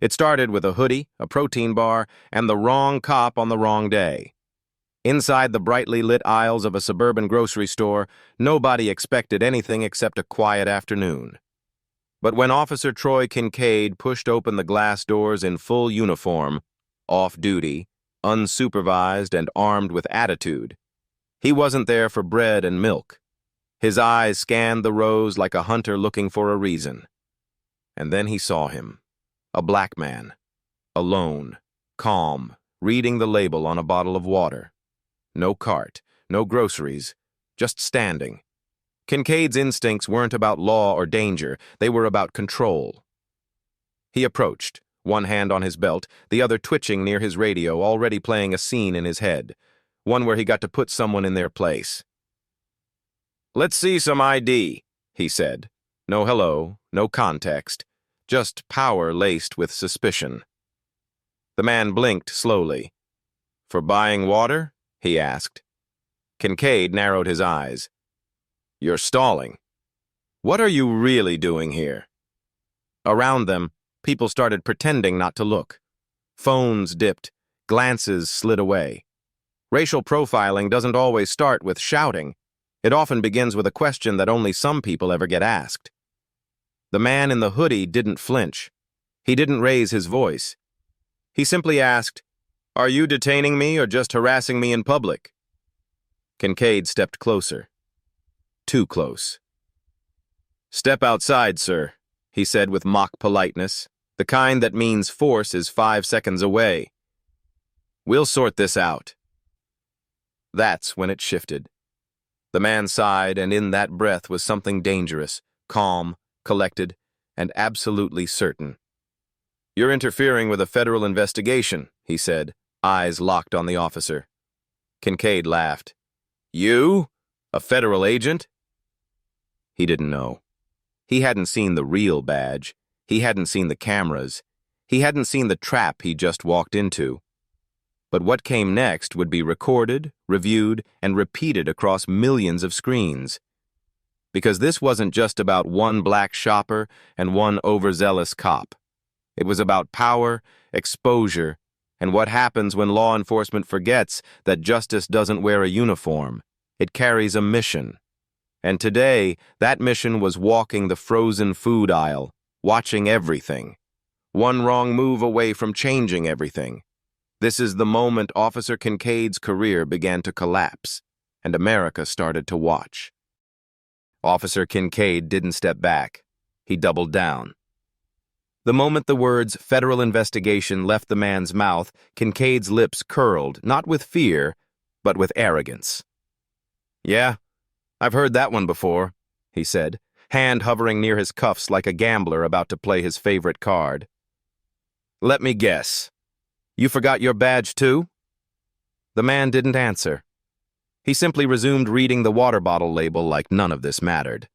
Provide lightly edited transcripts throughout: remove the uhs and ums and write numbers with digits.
It started with a hoodie, a protein bar, and the wrong cop on the wrong day. Inside the brightly lit aisles of a suburban grocery store, nobody expected anything except a quiet afternoon. But when Officer Troy Kincaid pushed open the glass doors in full uniform, off-duty, unsupervised, and armed with attitude, he wasn't there for bread and milk. His eyes scanned the rows like a hunter looking for a reason. And then he saw him, a black man, alone, calm, reading the label on a bottle of water. No cart, no groceries, just standing. Kincaid's instincts weren't about law or danger, they were about control. He approached, one hand on his belt, the other twitching near his radio, already playing a scene in his head, one where he got to put someone in their place. "Let's see some ID," he said. No hello, no context, just power laced with suspicion. The man blinked slowly. "For buying water?" he asked. Kincaid narrowed his eyes. "You're stalling. What are you really doing here?" Around them, people started pretending not to look. Phones dipped, glances slid away. Racial profiling doesn't always start with shouting. It often begins with a question that only some people ever get asked. The man in the hoodie didn't flinch. He didn't raise his voice. He simply asked, "Are you detaining me or just harassing me in public?" Kincaid stepped closer. Too close. "Step outside, sir," he said with mock politeness, the kind that means force is 5 seconds away. "We'll sort this out." That's when it shifted. The man sighed, and in that breath was something dangerous, calm, collected, and absolutely certain. "You're interfering with a federal investigation," he said, eyes locked on the officer. Kincaid laughed. "You? A federal agent?" He didn't know. He hadn't seen the real badge. He hadn't seen the cameras. He hadn't seen the trap he just walked into. But what came next would be recorded, reviewed, and repeated across millions of screens. Because this wasn't just about one black shopper and one overzealous cop. It was about power, exposure, and what happens when law enforcement forgets that justice doesn't wear a uniform. It carries a mission. And today, that mission was walking the frozen food aisle, watching everything. One wrong move away from changing everything. This is the moment Officer Kincaid's career began to collapse, and America started to watch. Officer Kincaid didn't step back. He doubled down. The moment the words "federal investigation" left the man's mouth, Kincaid's lips curled, not with fear, but with arrogance. "Yeah, I've heard that one before," he said, hand hovering near his cuffs like a gambler about to play his favorite card. "Let me guess. You forgot your badge too?" The man didn't answer. He simply resumed reading the water bottle label like none of this mattered.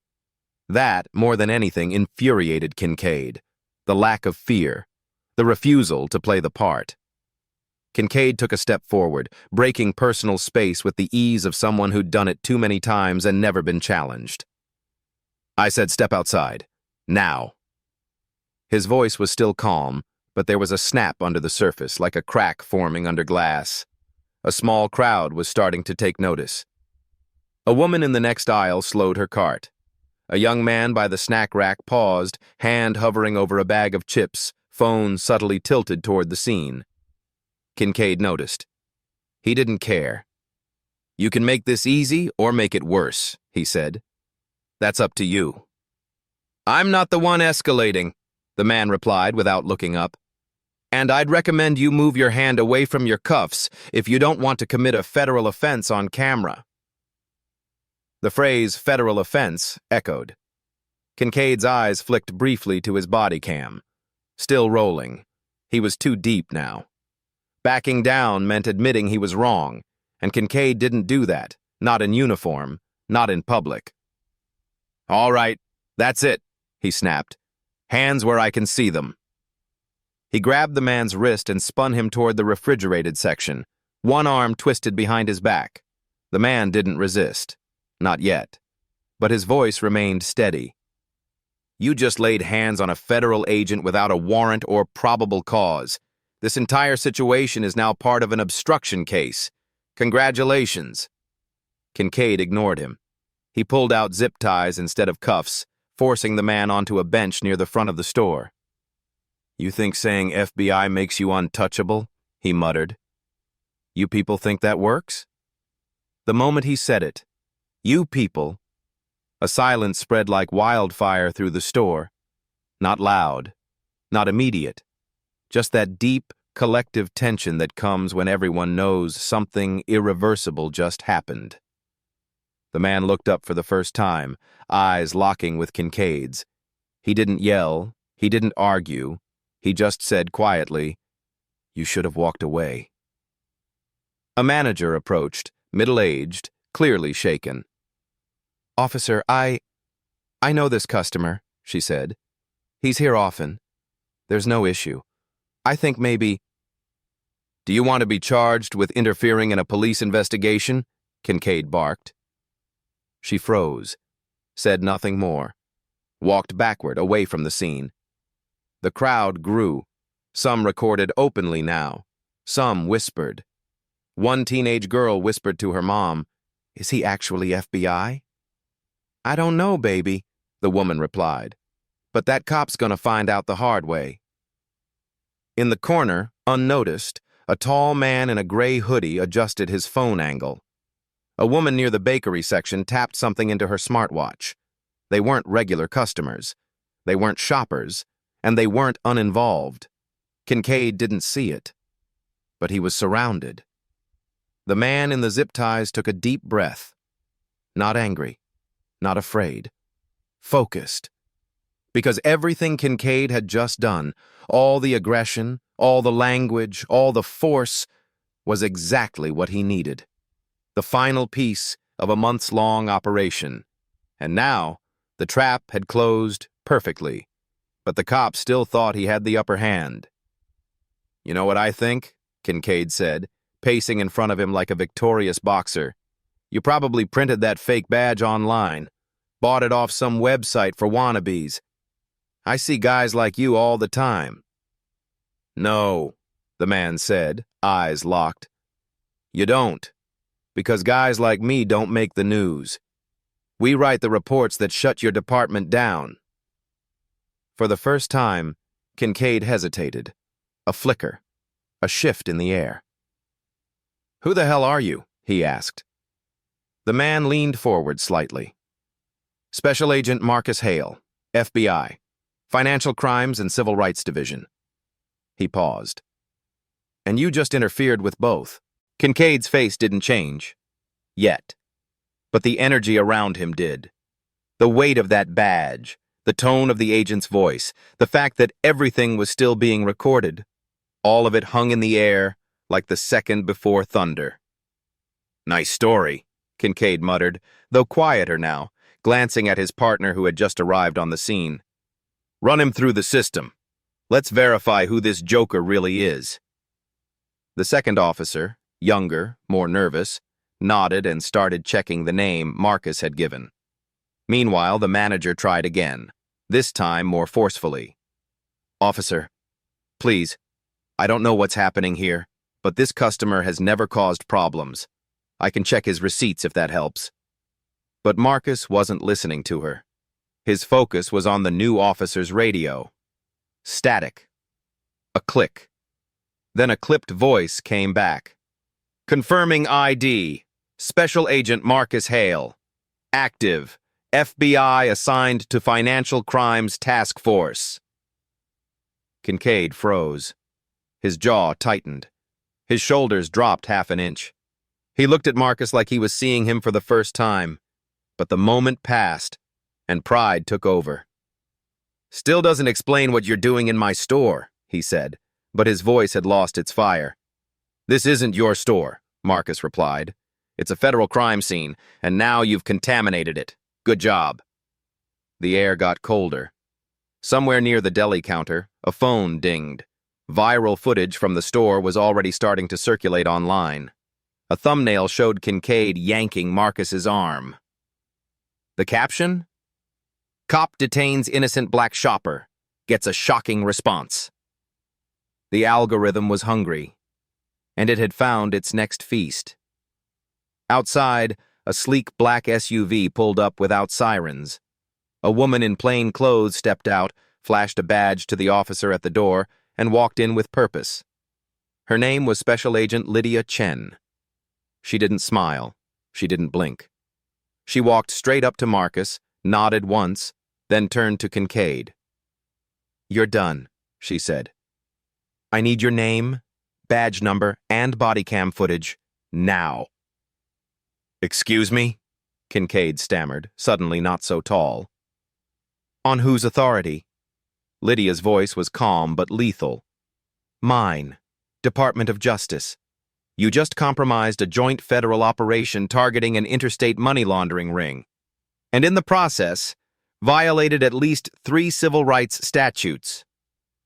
That, more than anything, infuriated Kincaid. The lack of fear. The refusal to play the part. Kincaid took a step forward, breaking personal space with the ease of someone who'd done it too many times and never been challenged. "I said step outside. Now." His voice was still calm, but there was a snap under the surface, like a crack forming under glass. A small crowd was starting to take notice. A woman in the next aisle slowed her cart. A young man by the snack rack paused, hand hovering over a bag of chips, phone subtly tilted toward the scene. Kincaid noticed. He didn't care. "You can make this easy or make it worse," he said. "That's up to you." "I'm not the one escalating," the man replied without looking up. "And I'd recommend you move your hand away from your cuffs if you don't want to commit a federal offense on camera." The phrase "federal offense" echoed. Kincaid's eyes flicked briefly to his body cam. Still rolling. He was too deep now. Backing down meant admitting he was wrong, and Kincaid didn't do that, not in uniform, not in public. "All right, that's it," he snapped. "Hands where I can see them." He grabbed the man's wrist and spun him toward the refrigerated section, one arm twisted behind his back. The man didn't resist. Not yet. But his voice remained steady. You just laid hands on a federal agent without a warrant or probable cause. This entire situation is now part of an obstruction case. Congratulations." Kincaid ignored him. He pulled out zip ties instead of cuffs, forcing the man onto a bench near the front of the store. "You think saying FBI makes you untouchable?" he muttered. "You people think that works?" The moment he said it, "You people," a silence spread like wildfire through the store. Not loud, not immediate, just that deep, collective tension that comes when everyone knows something irreversible just happened. The man looked up for the first time, eyes locking with Kincaid's. He didn't yell, he didn't argue, he just said quietly, "You should have walked away." A manager approached, middle-aged, clearly shaken. "Officer, I know this customer," she said. "He's here often. There's no issue. I think maybe—" "Do you want to be charged with interfering in a police investigation?" Kincaid barked. She froze, said nothing more, walked backward away from the scene. The crowd grew. Some recorded openly now. Some whispered. One teenage girl whispered to her mom, "Is he actually FBI?" "I don't know, baby," the woman replied. "But that cop's gonna find out the hard way." In the corner, unnoticed, a tall man in a gray hoodie adjusted his phone angle. A woman near the bakery section tapped something into her smartwatch. They weren't regular customers. They weren't shoppers. And they weren't uninvolved. Kincaid didn't see it. But he was surrounded. The man in the zip ties took a deep breath. Not angry. Not afraid. Focused. Because everything Kincaid had just done, all the aggression, all the language, all the force, was exactly what he needed. The final piece of a months-long operation. And now, the trap had closed perfectly, but the cop still thought he had the upper hand. "You know what I think?" Kincaid said, pacing in front of him like a victorious boxer. "You probably printed that fake badge online, bought it off some website for wannabes. I see guys like you all the time." "No," the man said, eyes locked. "You don't. Because guys like me don't make the news. We write the reports that shut your department down." For the first time, Kincaid hesitated. A flicker. A shift in the air. "Who the hell are you?" he asked. The man leaned forward slightly. "Special Agent Marcus Hale, FBI, Financial Crimes and Civil Rights Division." He paused. "And you just interfered with both." Kincaid's face didn't change. Yet. But the energy around him did. The weight of that badge, the tone of the agent's voice, the fact that everything was still being recorded, all of it hung in the air like the second before thunder. "Nice story," Kincaid muttered, though quieter now, glancing at his partner who had just arrived on the scene. "Run him through the system. Let's verify who this joker really is." The second officer, younger, more nervous, nodded and started checking the name Marcus had given. Meanwhile, the manager tried again, this time more forcefully. "Officer, please, I don't know what's happening here, but this customer has never caused problems. I can check his receipts if that helps." But Marcus wasn't listening to her. His focus was on the new officer's radio. Static. A click. Then a clipped voice came back. "Confirming ID. Special Agent Marcus Hale. Active. FBI assigned to Financial Crimes Task Force." Kincaid froze. His jaw tightened. His shoulders dropped half an inch. He looked at Marcus like he was seeing him for the first time. But the moment passed, and pride took over. "Still doesn't explain what you're doing in my store," he said, but his voice had lost its fire. "This isn't your store," Marcus replied. "It's a federal crime scene, and now you've contaminated it. Good job." The air got colder. Somewhere near the deli counter, a phone dinged. Viral footage from the store was already starting to circulate online. A thumbnail showed Kincaid yanking Marcus's arm. The caption? Cop detains innocent black shopper. Gets a shocking response. The algorithm was hungry, and it had found its next feast. Outside, a sleek black SUV pulled up without sirens. A woman in plain clothes stepped out, flashed a badge to the officer at the door, and walked in with purpose. Her name was Special Agent Lydia Chen. She didn't smile. She didn't blink. She walked straight up to Marcus, nodded once, then turned to Kincaid. "You're done," she said. "I need your name, badge number, and body cam footage, now." "Excuse me?" Kincaid stammered, suddenly not so tall. "On whose authority?" Lydia's voice was calm but lethal. "Mine. Department of Justice. You just compromised a joint federal operation targeting an interstate money laundering ring, and in the process, violated at least 3 civil rights statutes.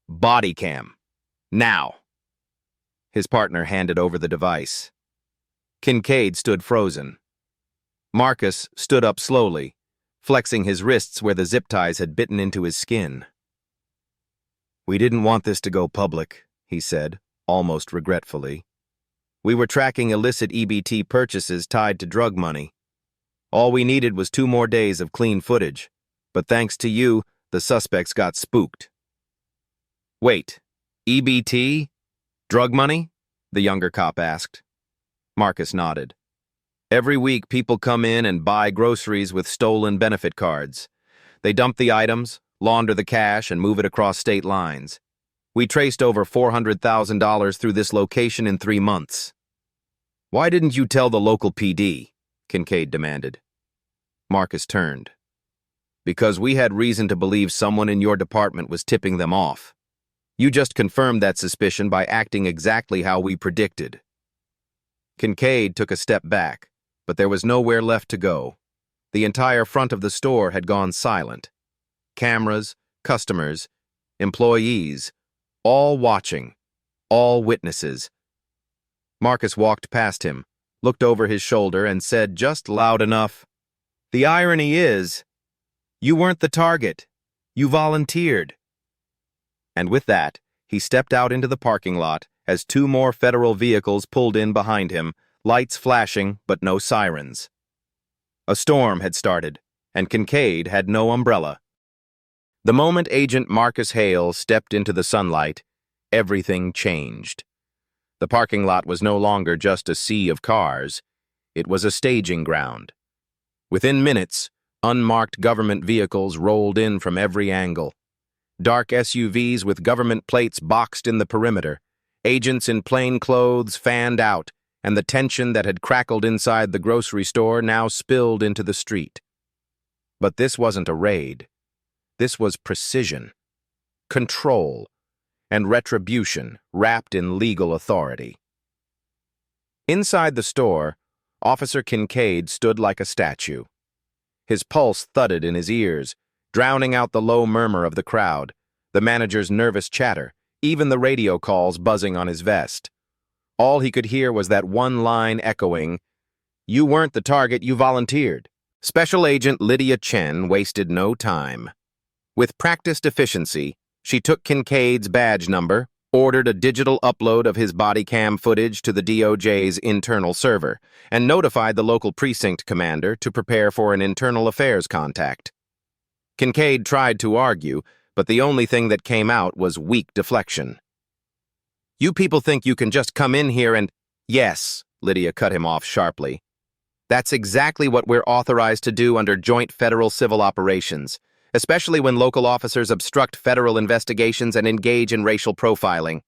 Body cam. Now." His partner handed over the device. Kincaid stood frozen. Marcus stood up slowly, flexing his wrists where the zip ties had bitten into his skin. "We didn't want this to go public," he said, almost regretfully. "We were tracking illicit EBT purchases tied to drug money. All we needed was 2 more days of clean footage, but thanks to you, the suspects got spooked." "Wait, EBT? Drug money?" the younger cop asked. Marcus nodded. "Every week, people come in and buy groceries with stolen benefit cards. They dump the items, launder the cash, and move it across state lines. We traced over $400,000 through this location in 3 months." "Why didn't you tell the local PD?" Kincaid demanded. Marcus turned. "Because we had reason to believe someone in your department was tipping them off. You just confirmed that suspicion by acting exactly how we predicted." Kincaid took a step back, but there was nowhere left to go. The entire front of the store had gone silent. Cameras, customers, employees, all watching, all witnesses. Marcus walked past him, looked over his shoulder, and said just loud enough, "The irony is, you weren't the target. You volunteered." And with that, he stepped out into the parking lot as 2 more federal vehicles pulled in behind him, lights flashing but no sirens. A storm had started, and Kincaid had no umbrella. The moment Agent Marcus Hale stepped into the sunlight, everything changed. The parking lot was no longer just a sea of cars. It was a staging ground. Within minutes, unmarked government vehicles rolled in from every angle. Dark SUVs with government plates boxed in the perimeter. Agents in plain clothes fanned out, and the tension that had crackled inside the grocery store now spilled into the street. But this wasn't a raid. This was precision, control, and retribution wrapped in legal authority. Inside the store, Officer Kincaid stood like a statue. His pulse thudded in his ears, drowning out the low murmur of the crowd, the manager's nervous chatter, even the radio calls buzzing on his vest. All he could hear was that one line echoing, "You weren't the target, you volunteered." Special Agent Lydia Chen wasted no time. With practiced efficiency, she took Kincaid's badge number, ordered a digital upload of his body cam footage to the DOJ's internal server, and notified the local precinct commander to prepare for an internal affairs contact. Kincaid tried to argue, but the only thing that came out was weak deflection. "You people think you can just come in here and—" "Yes," Lydia cut him off sharply. "That's exactly what we're authorized to do under joint federal civil operations, especially when local officers obstruct federal investigations and engage in racial profiling."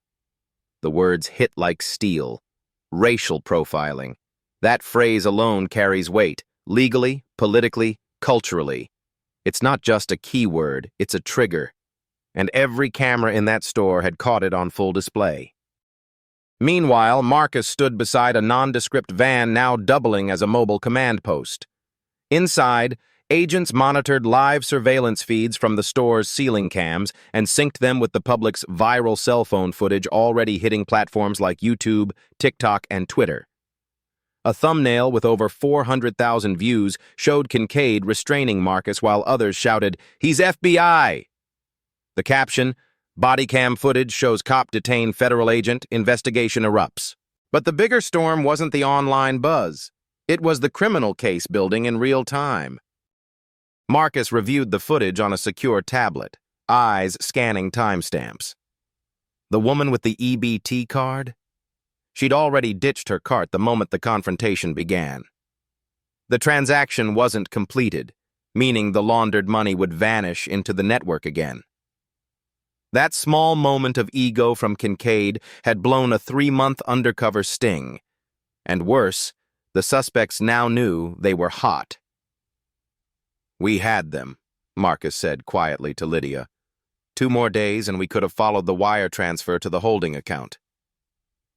The words hit like steel. Racial profiling. That phrase alone carries weight, legally, politically, culturally. It's not just a keyword, it's a trigger. And every camera in that store had caught it on full display. Meanwhile, Marcus stood beside a nondescript van now doubling as a mobile command post. Inside, agents monitored live surveillance feeds from the store's ceiling cams and synced them with the public's viral cell phone footage already hitting platforms like YouTube, TikTok, and Twitter. A thumbnail with over 400,000 views showed Kincaid restraining Marcus while others shouted, "He's FBI!" The caption, "Body cam footage shows cop detain federal agent, investigation erupts." But the bigger storm wasn't the online buzz. It was the criminal case building in real time. Marcus reviewed the footage on a secure tablet, eyes scanning timestamps. The woman with the EBT card? She'd already ditched her cart the moment the confrontation began. The transaction wasn't completed, meaning the laundered money would vanish into the network again. That small moment of ego from Kincaid had blown a 3-month undercover sting. And worse, the suspects now knew they were hot. "We had them," Marcus said quietly to Lydia. 2 more days and we could have followed the wire transfer to the holding account.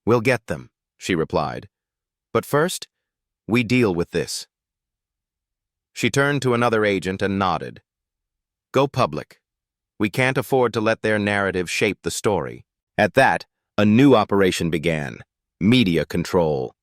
"We'll get them," she replied. "But first, we deal with this." She turned to another agent and nodded. "Go public. We can't afford to let their narrative shape the story." At that, a new operation began: media control.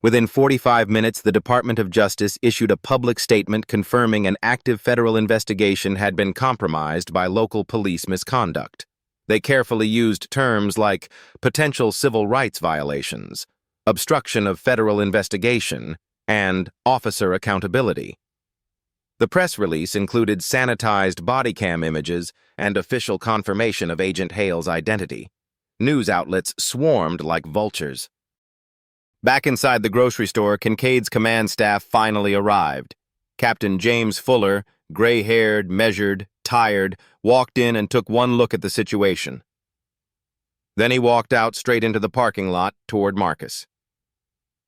Within 45 minutes, the Department of Justice issued a public statement confirming an active federal investigation had been compromised by local police misconduct. They carefully used terms like potential civil rights violations, obstruction of federal investigation, and officer accountability. The press release included sanitized body cam images and official confirmation of Agent Hale's identity. News outlets swarmed like vultures. Back inside the grocery store, Kincaid's command staff finally arrived. Captain James Fuller, gray-haired, measured, tired, walked in and took one look at the situation. Then he walked out straight into the parking lot toward Marcus.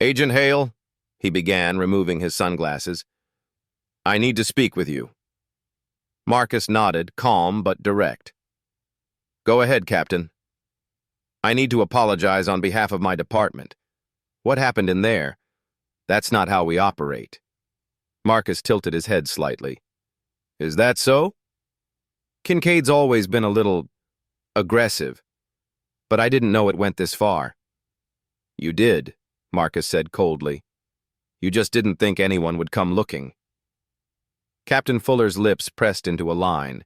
"Agent Hale," he began, removing his sunglasses, "I need to speak with you." Marcus nodded, calm but direct. "Go ahead, Captain. I need to apologize on behalf of my department. What happened in there? That's not how we operate." Marcus tilted his head slightly. "Is that so?" "Kincaid's always been a little aggressive, but I didn't know it went this far." "You did," Marcus said coldly. "You just didn't think anyone would come looking." Captain Fuller's lips pressed into a line.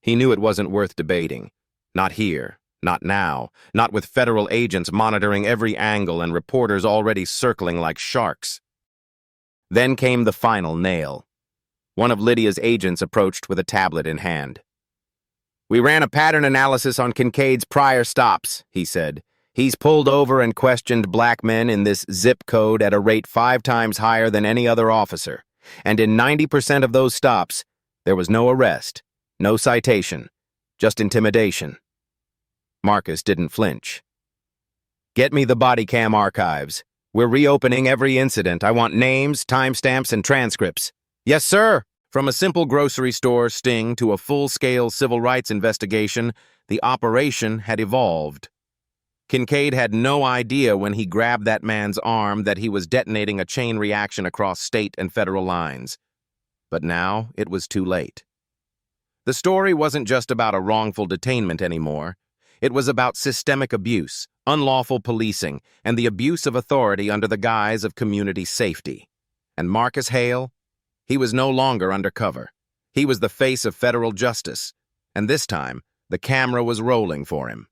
He knew it wasn't worth debating. Not here. Not now. Not with federal agents monitoring every angle and reporters already circling like sharks. Then came the final nail. One of Lydia's agents approached with a tablet in hand. "We ran a pattern analysis on Kincaid's prior stops," he said. "He's pulled over and questioned black men in this zip code at a rate 5 times higher than any other officer. And in 90% of those stops, there was no arrest, no citation, just intimidation." Marcus didn't flinch. "Get me the body cam archives. We're reopening every incident. I want names, timestamps, and transcripts." "Yes, sir." From a simple grocery store sting to a full-scale civil rights investigation, the operation had evolved. Kincaid had no idea when he grabbed that man's arm that he was detonating a chain reaction across state and federal lines. But now it was too late. The story wasn't just about a wrongful detainment anymore. It was about systemic abuse, unlawful policing, and the abuse of authority under the guise of community safety. And Marcus Hale? He was no longer undercover. He was the face of federal justice, and this time, the camera was rolling for him.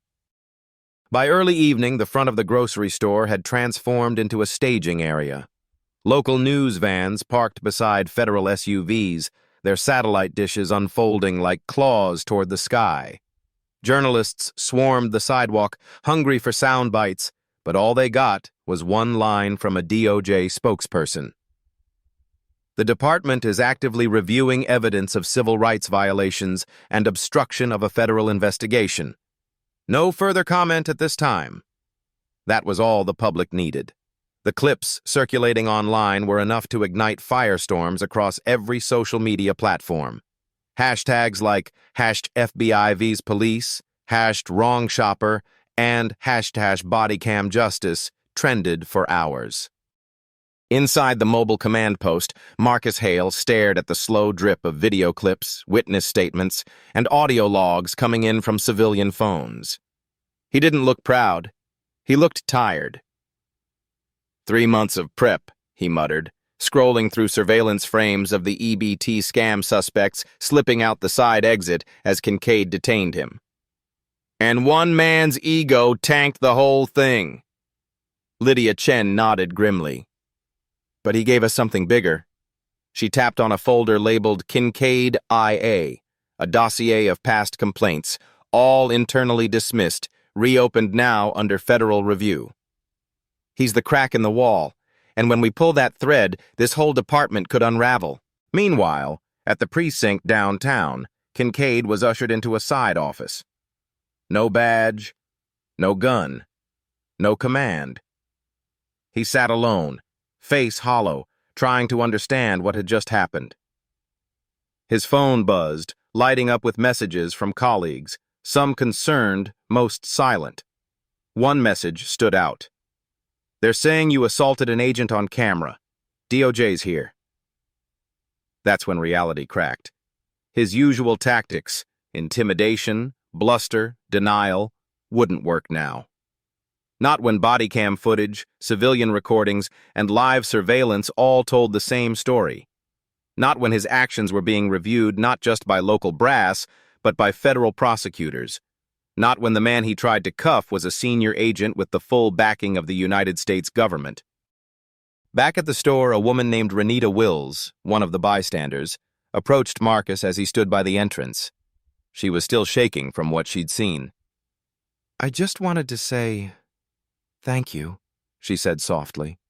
By early evening, the front of the grocery store had transformed into a staging area. Local news vans parked beside federal SUVs, their satellite dishes unfolding like claws toward the sky. Journalists swarmed the sidewalk, hungry for sound bites, but all they got was one line from a DOJ spokesperson. "The department is actively reviewing evidence of civil rights violations and obstruction of a federal investigation. No further comment at this time." That was all the public needed. The clips circulating online were enough to ignite firestorms across every social media platform. Hashtags like #FBIVsPolice, #WrongShopper, and #BodyCamJustice trended for hours. Inside the mobile command post, Marcus Hale stared at the slow drip of video clips, witness statements, and audio logs coming in from civilian phones. He didn't look proud. He looked tired. 3 months of prep, he muttered, scrolling through surveillance frames of the EBT scam suspects slipping out the side exit as Kincaid detained him. And one man's ego tanked the whole thing. Lydia Chen nodded grimly. But he gave us something bigger. She tapped on a folder labeled Kincaid IA, a dossier of past complaints, all internally dismissed, reopened now under federal review. He's the crack in the wall, and when we pull that thread, this whole department could unravel. Meanwhile, at the precinct downtown, Kincaid was ushered into a side office. No badge, no gun, no command. He sat alone, face hollow, trying to understand what had just happened. His phone buzzed, lighting up with messages from colleagues, some concerned, most silent. One message stood out. They're saying you assaulted an agent on camera. DOJ's here. That's when reality cracked. His usual tactics, intimidation, bluster, denial, wouldn't work now. Not when body cam footage, civilian recordings, and live surveillance all told the same story. Not when his actions were being reviewed not just by local brass, but by federal prosecutors. Not when the man he tried to cuff was a senior agent with the full backing of the United States government. Back at the store, a woman named Renita Wills, one of the bystanders, approached Marcus as he stood by the entrance. She was still shaking from what she'd seen. "I just wanted to say thank you," she said softly.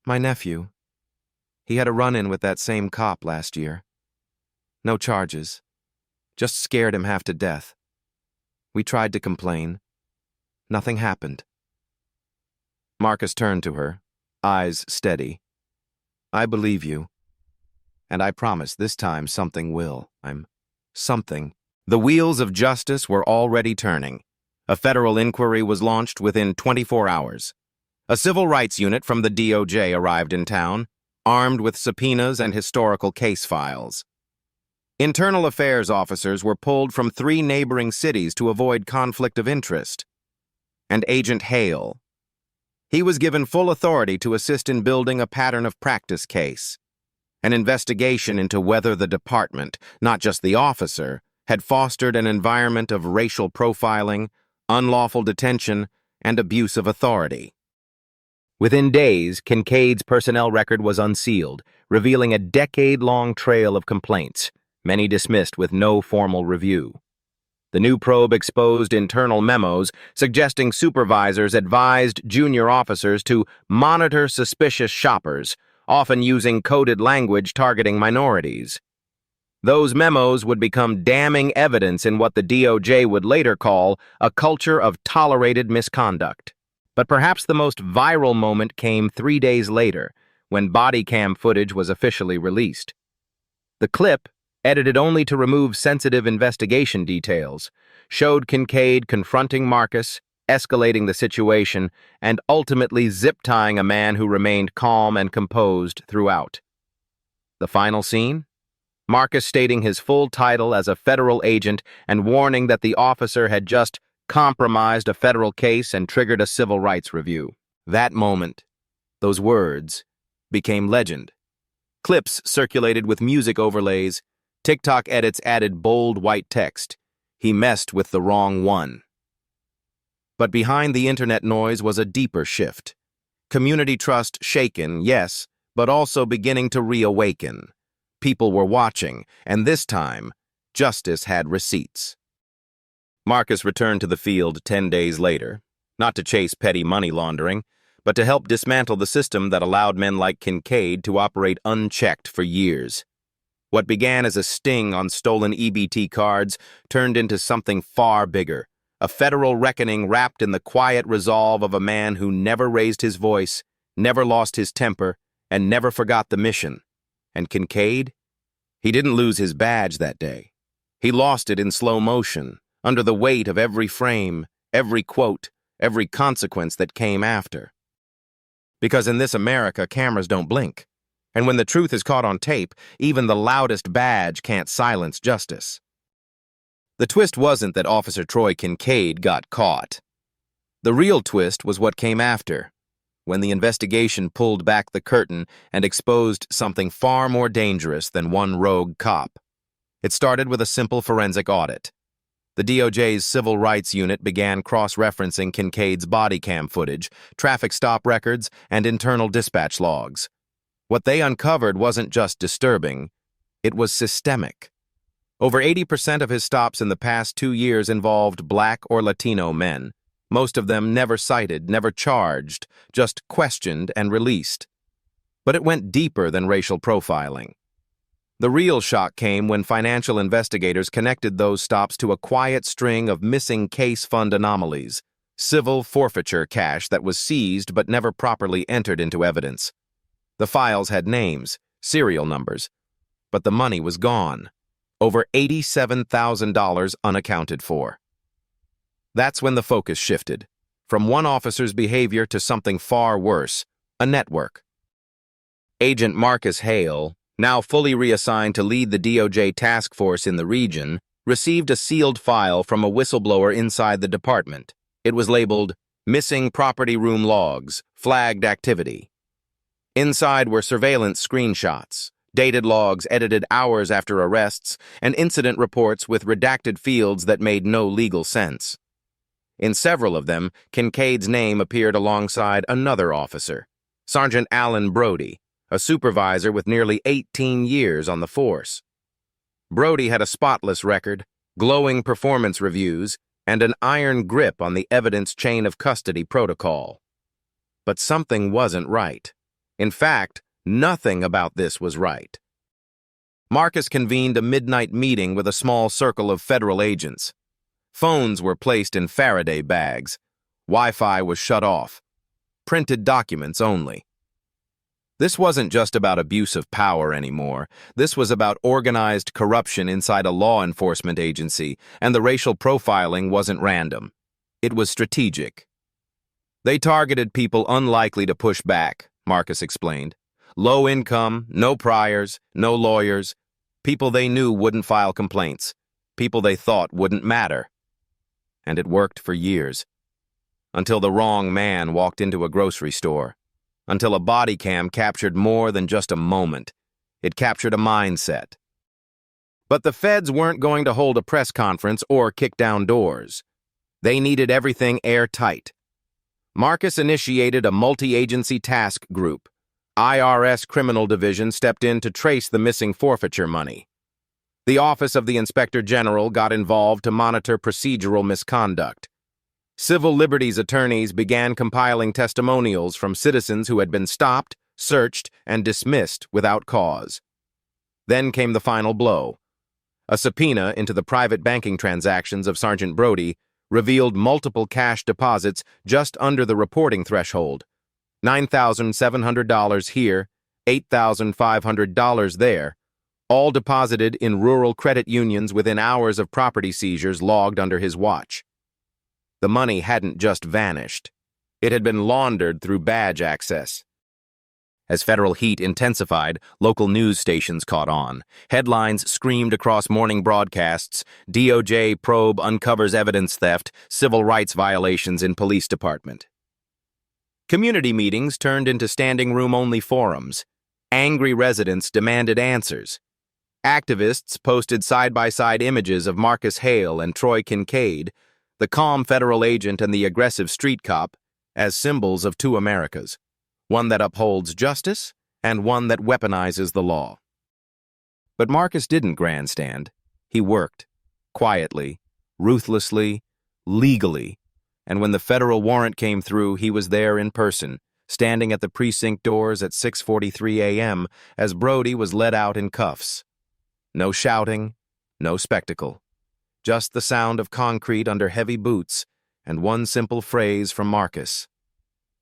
"My nephew. He had a run-in with that same cop last year. No charges. Just scared him half to death. We tried to complain. Nothing happened." Marcus turned to her, eyes steady. "I believe you. And I promise this time something will. Something." The wheels of justice were already turning. A federal inquiry was launched within 24 hours. A civil rights unit from the DOJ arrived in town, armed with subpoenas and historical case files. Internal affairs officers were pulled from 3 neighboring cities to avoid conflict of interest. And Agent Hale. He was given full authority to assist in building a pattern of practice case. An investigation into whether the department, not just the officer, had fostered an environment of racial profiling, unlawful detention, and abuse of authority. Within days, Kincaid's personnel record was unsealed, revealing a decade-long trail of complaints, many dismissed with no formal review. The new probe exposed internal memos suggesting supervisors advised junior officers to monitor suspicious shoppers, often using coded language targeting minorities. Those memos would become damning evidence in what the DOJ would later call a culture of tolerated misconduct. But perhaps the most viral moment came 3 days later, when body cam footage was officially released. The clip, edited only to remove sensitive investigation details, showed Kincaid confronting Marcus, escalating the situation, and ultimately zip-tying a man who remained calm and composed throughout. The final scene? Marcus stating his full title as a federal agent and warning that the officer had just compromised a federal case and triggered a civil rights review. That moment, those words, became legend. Clips circulated with music overlays, TikTok edits added bold white text. He messed with the wrong one. But behind the internet noise was a deeper shift. Community trust shaken, yes, but also beginning to reawaken. People were watching, and this time, justice had receipts. Marcus returned to the field 10 days later, not to chase petty money laundering, but to help dismantle the system that allowed men like Kincaid to operate unchecked for years. What began as a sting on stolen EBT cards turned into something far bigger, a federal reckoning wrapped in the quiet resolve of a man who never raised his voice, never lost his temper, and never forgot the mission. And Kincaid? He didn't lose his badge that day. He lost it in slow motion, under the weight of every frame, every quote, every consequence that came after. Because in this America, cameras don't blink. And when the truth is caught on tape, even the loudest badge can't silence justice. The twist wasn't that Officer Troy Kincaid got caught. The real twist was what came after. when the investigation pulled back the curtain and exposed something far more dangerous than one rogue cop. It started with a simple forensic audit. The DOJ's Civil Rights Unit began cross-referencing Kincaid's body cam footage, traffic stop records, and internal dispatch logs. What they uncovered wasn't just disturbing, it was systemic. Over 80% of his stops in the past 2 years involved Black or Latino men. Most of them never cited, never charged, just questioned and released. But it went deeper than racial profiling. The real shock came when financial investigators connected those stops to a quiet string of missing case fund anomalies, civil forfeiture cash that was seized but never properly entered into evidence. The files had names, serial numbers, but the money was gone. Over $87,000 unaccounted for. That's when the focus shifted, from one officer's behavior to something far worse, a network. Agent Marcus Hale, now fully reassigned to lead the DOJ task force in the region, received a sealed file from a whistleblower inside the department. It was labeled, "Missing Property Room Logs, Flagged Activity." Inside were surveillance screenshots, dated logs edited hours after arrests, and incident reports with redacted fields that made no legal sense. In several of them, Kincaid's name appeared alongside another officer, Sergeant Alan Brody, a supervisor with nearly 18 years on the force. Brody had a spotless record, glowing performance reviews, and an iron grip on the evidence chain of custody protocol. But something wasn't right. In fact, nothing about this was right. Marcus convened a midnight meeting with a small circle of federal agents. Phones were placed in Faraday bags. Wi-Fi was shut off. Printed documents only. This wasn't just about abuse of power anymore. This was about organized corruption inside a law enforcement agency, and the racial profiling wasn't random. It was strategic. They targeted people unlikely to push back, Marcus explained. Low income, no priors, no lawyers, people they knew wouldn't file complaints, people they thought wouldn't matter. And it worked for years. Until the wrong man walked into a grocery store. Until a body cam captured more than just a moment. It captured a mindset. But the feds weren't going to hold a press conference or kick down doors. They needed everything airtight. Marcus initiated a multi-agency task group. IRS Criminal Division stepped in to trace the missing forfeiture money. The Office of the Inspector General got involved to monitor procedural misconduct. Civil liberties attorneys began compiling testimonials from citizens who had been stopped, searched, and dismissed without cause. Then came the final blow. A subpoena into the private banking transactions of Sergeant Brody revealed multiple cash deposits just under the reporting threshold. $9,700 here, $8,500 there, all deposited in rural credit unions within hours of property seizures logged under his watch. The money hadn't just vanished. It had been laundered through badge access. As federal heat intensified, local news stations caught on. Headlines screamed across morning broadcasts, DOJ probe uncovers evidence theft, civil rights violations in police department. Community meetings turned into standing room-only forums. Angry residents demanded answers. Activists posted side-by-side images of Marcus Hale and Troy Kincaid, the calm federal agent and the aggressive street cop, as symbols of two Americas, one that upholds justice and one that weaponizes the law. But Marcus didn't grandstand. He worked, quietly, ruthlessly, legally, and when the federal warrant came through, he was there in person, standing at the precinct doors at 6:43 a.m. as Brody was led out in cuffs. No shouting, no spectacle. Just the sound of concrete under heavy boots and one simple phrase from Marcus.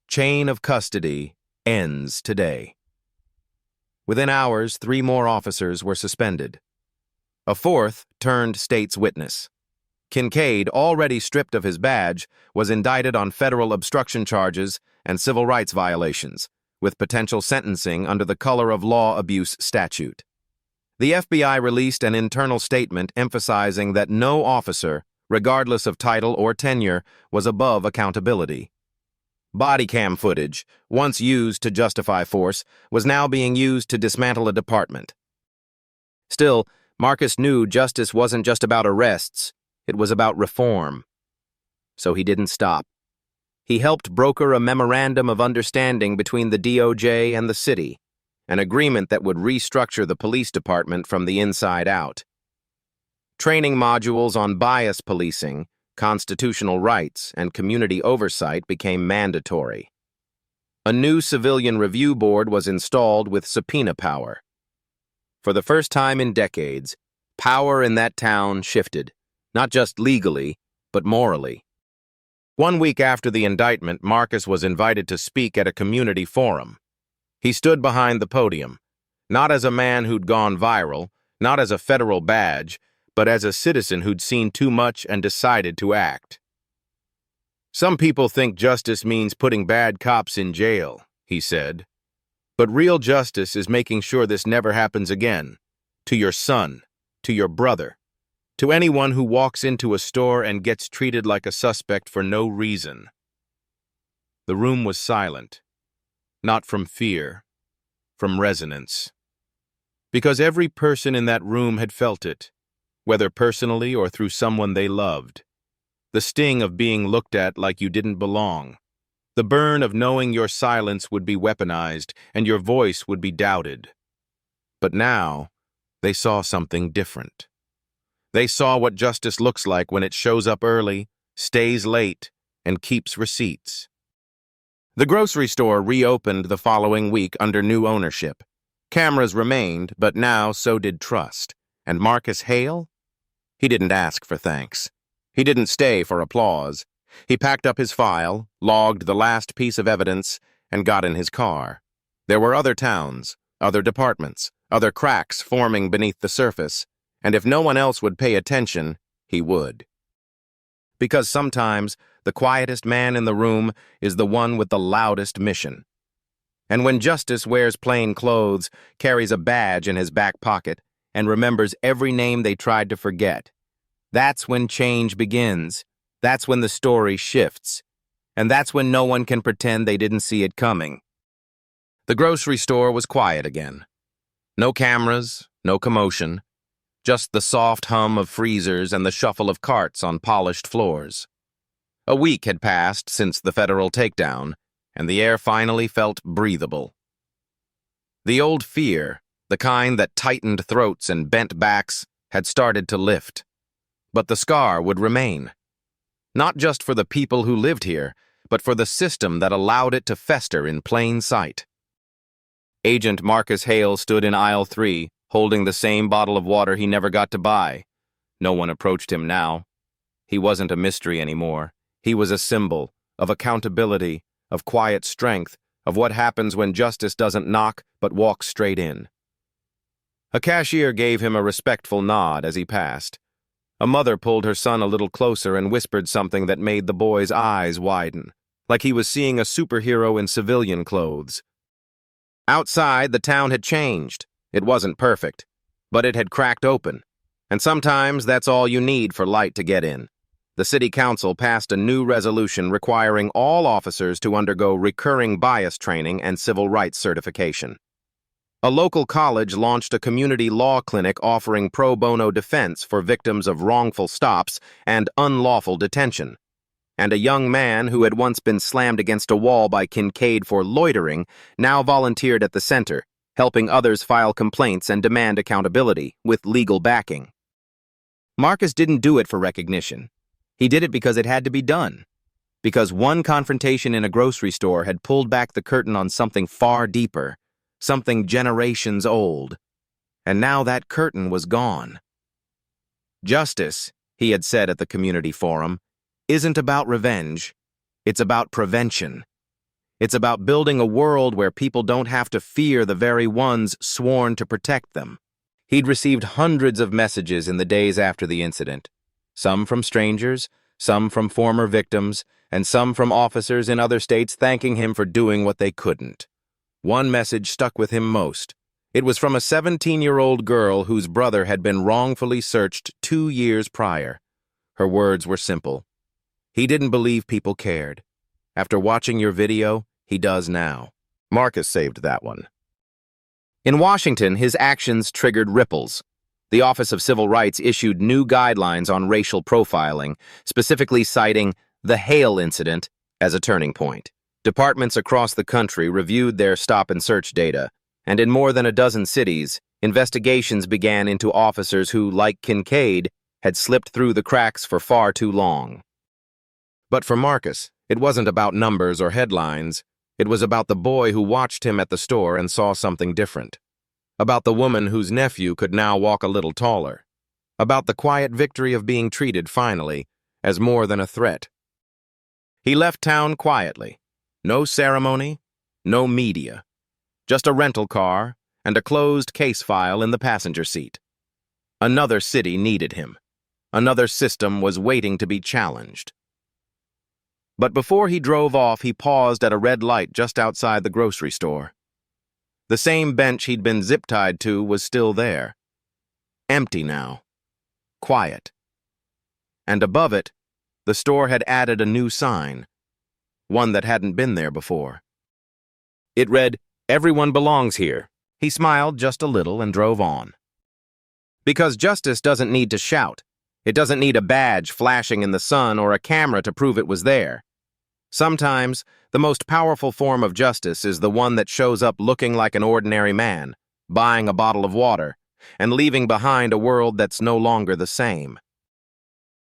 Chain of custody ends today. Within hours, 3 more officers were suspended. A 4th turned state's witness. Kincaid, already stripped of his badge, was indicted on federal obstruction charges and civil rights violations, with potential sentencing under the color of law abuse statute. The FBI released an internal statement emphasizing that no officer, regardless of title or tenure, was above accountability. Body cam footage, once used to justify force, was now being used to dismantle a department. Still, Marcus knew justice wasn't just about arrests, it was about reform. So he didn't stop. He helped broker a memorandum of understanding between the DOJ and the city, an agreement that would restructure the police department from the inside out. Training modules on bias policing, constitutional rights, and community oversight became mandatory. A new civilian review board was installed with subpoena power. For the first time in decades, power in that town shifted, not just legally, but morally. 1 week after the indictment, Marcus was invited to speak at a community forum. He stood behind the podium, not as a man who'd gone viral, not as a federal badge, but as a citizen who'd seen too much and decided to act. "Some people think justice means putting bad cops in jail," he said. "But real justice is making sure this never happens again. To your son, to your brother, to anyone who walks into a store and gets treated like a suspect for no reason." The room was silent, not from fear, from resonance. Because every person in that room had felt it, whether personally or through someone they loved. The sting of being looked at like you didn't belong. The burn of knowing your silence would be weaponized and your voice would be doubted. But now, they saw something different. They saw what justice looks like when it shows up early, stays late, and keeps receipts. The grocery store reopened the following week under new ownership. Cameras remained, but now so did trust. And Marcus Hale? He didn't ask for thanks. He didn't stay for applause. He packed up his file, logged the last piece of evidence, and got in his car. There were other towns, other departments, other cracks forming beneath the surface, and if no one else would pay attention, he would. Because sometimes the quietest man in the room is the one with the loudest mission. And when justice wears plain clothes, carries a badge in his back pocket, and remembers every name they tried to forget, that's when change begins. That's when the story shifts. And that's when no one can pretend they didn't see it coming. The grocery store was quiet again. No cameras, no commotion. Just the soft hum of freezers and the shuffle of carts on polished floors. A week had passed since the federal takedown, and the air finally felt breathable. The old fear, the kind that tightened throats and bent backs, had started to lift. But the scar would remain. Not just for the people who lived here, but for the system that allowed it to fester in plain sight. Agent Marcus Hale stood in aisle 3, holding the same bottle of water he never got to buy. No one approached him now. He wasn't a mystery anymore. He was a symbol of accountability, of quiet strength, of what happens when justice doesn't knock but walks straight in. A cashier gave him a respectful nod as he passed. A mother pulled her son a little closer and whispered something that made the boy's eyes widen, like he was seeing a superhero in civilian clothes. Outside, the town had changed. It wasn't perfect, but it had cracked open. And sometimes that's all you need for light to get in. The city council passed a new resolution requiring all officers to undergo recurring bias training and civil rights certification. A local college launched a community law clinic offering pro bono defense for victims of wrongful stops and unlawful detention. And a young man who had once been slammed against a wall by Kincaid for loitering now volunteered at the center, helping others file complaints and demand accountability with legal backing. Marcus didn't do it for recognition. He did it because it had to be done. Because one confrontation in a grocery store had pulled back the curtain on something far deeper. Something generations old. And now that curtain was gone. Justice, he had said at the community forum, isn't about revenge. It's about prevention. It's about building a world where people don't have to fear the very ones sworn to protect them. He'd received hundreds of messages in the days after the incident. Some from strangers, some from former victims, and some from officers in other states thanking him for doing what they couldn't. One message stuck with him most. It was from a 17-year-old girl whose brother had been wrongfully searched 2 years prior. Her words were simple. He didn't believe people cared. After watching your video, he does now. Marcus saved that one. In Washington, his actions triggered ripples. The Office of Civil Rights issued new guidelines on racial profiling, specifically citing the Hale incident as a turning point. Departments across the country reviewed their stop-and-search data, and in more than a dozen cities, investigations began into officers who, like Kincaid, had slipped through the cracks for far too long. But for Marcus, it wasn't about numbers or headlines. It was about the boy who watched him at the store and saw something different. About the woman whose nephew could now walk a little taller. About the quiet victory of being treated, finally, as more than a threat. He left town quietly. No ceremony, no media. Just a rental car and a closed case file in the passenger seat. Another city needed him. Another system was waiting to be challenged. But before he drove off, he paused at a red light just outside the grocery store. The same bench he'd been zip-tied to was still there. Empty now. Quiet. And above it, the store had added a new sign. One that hadn't been there before. It read, "Everyone belongs here." He smiled just a little and drove on. Because justice doesn't need to shout. It doesn't need a badge flashing in the sun or a camera to prove it was there. Sometimes, the most powerful form of justice is the one that shows up looking like an ordinary man, buying a bottle of water, and leaving behind a world that's no longer the same.